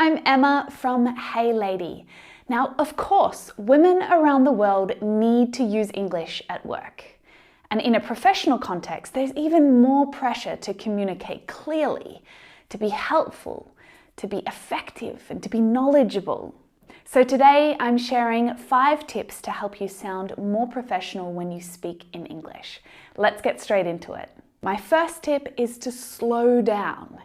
I'm Emma from Hey Lady. Now, of course, women around the world need to use English at work. And in a professional context, there's even more pressure to communicate clearly, to be helpful, to be effective, and to be knowledgeable. So today I'm sharing 5 tips to help you sound more professional when you speak in English. Let's get straight into it. My first tip is to slow down.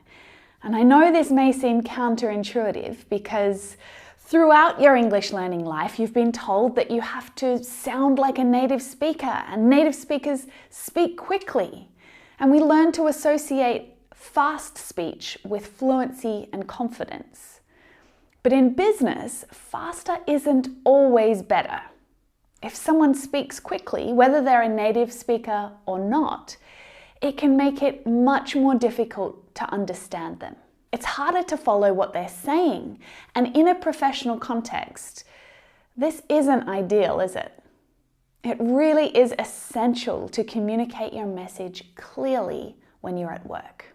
And I know this may seem counterintuitive because throughout your English learning life, you've been told that you have to sound like a native speaker, and native speakers speak quickly. And we learn to associate fast speech with fluency and confidence. But in business, faster isn't always better. If someone speaks quickly, whether they're a native speaker or not, it can make it much more difficult to understand them. It's harder to follow what they're saying, and in a professional context, this isn't ideal, is it? It really is essential to communicate your message clearly when you're at work.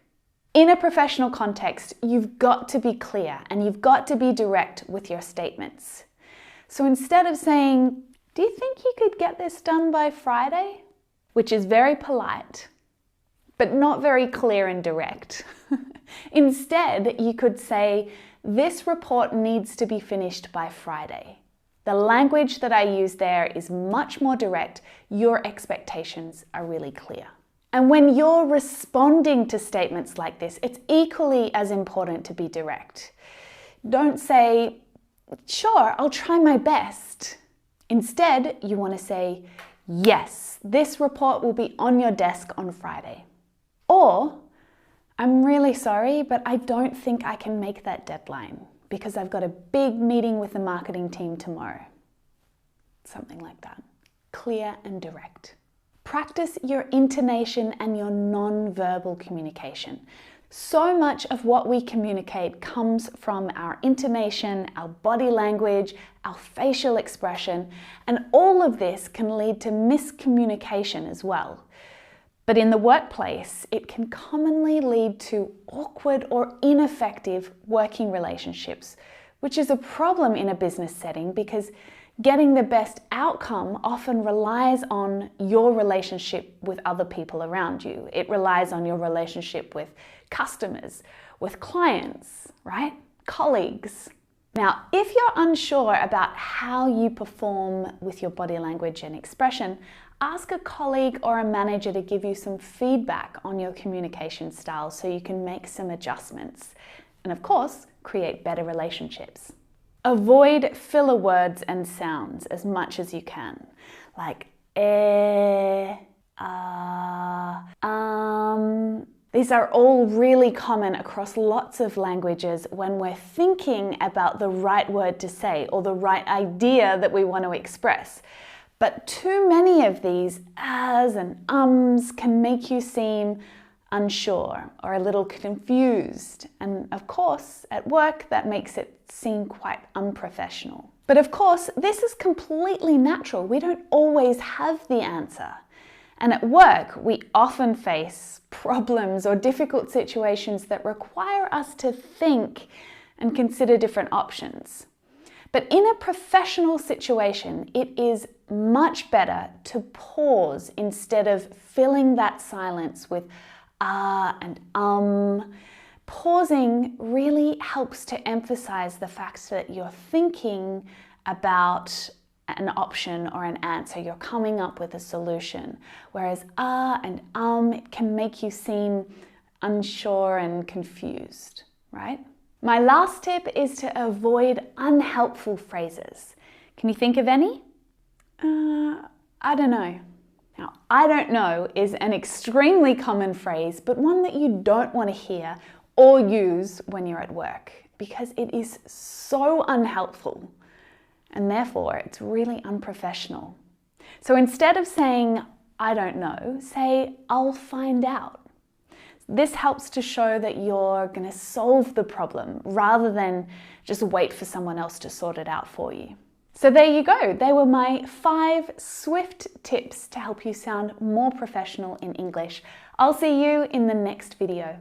In a professional context, you've got to be clear and you've got to be direct with your statements. So instead of saying, "Do you think you could get this done by Friday?" which is very polite, but not very clear and direct. Instead, you could say, "This report needs to be finished by Friday." The language that I use there is much more direct. Your expectations are really clear. And when you're responding to statements like this, it's equally as important to be direct. Don't say, "Sure, I'll try my best." Instead, you want to say, "Yes, this report will be on your desk on Friday." Or, "I'm really sorry, but I don't think I can make that deadline because I've got a big meeting with the marketing team tomorrow." Something like that. Clear and direct. Practice your intonation and your non-verbal communication. So much of what we communicate comes from our intonation, our body language, our facial expression, and all of this can lead to miscommunication as well. But in the workplace, it can commonly lead to awkward or ineffective working relationships, which is a problem in a business setting because getting the best outcome often relies on your relationship with other people around you. It relies on your relationship with customers, with clients, right? Colleagues. Now, if you're unsure about how you perform with your body language and expression, ask a colleague or a manager to give you some feedback on your communication style so you can make some adjustments. And of course, create better relationships. Avoid filler words and sounds as much as you can, like These are all really common across lots of languages when we're thinking about the right word to say or the right idea that we want to express. But too many of these ahs and ums can make you seem unsure or a little confused. And of course, at work, that makes it seem quite unprofessional. But of course, this is completely natural. We don't always have the answer. And at work, we often face problems or difficult situations that require us to think and consider different options. But in a professional situation, it is much better to pause instead of filling that silence with ah and Pausing really helps to emphasize the fact that you're thinking about an option or an answer. You're coming up with a solution. Whereas ah and it can make you seem unsure and confused, right? My last tip is to avoid unhelpful phrases. Can you think of any? I don't know. Now, "I don't know" is an extremely common phrase, but one that you don't want to hear or use when you're at work because it is so unhelpful and therefore it's really unprofessional. So instead of saying, "I don't know," say, "I'll find out." This helps to show that you're going to solve the problem rather than just wait for someone else to sort it out for you. So there you go. They were my 5 swift tips to help you sound more professional in English. I'll see you in the next video.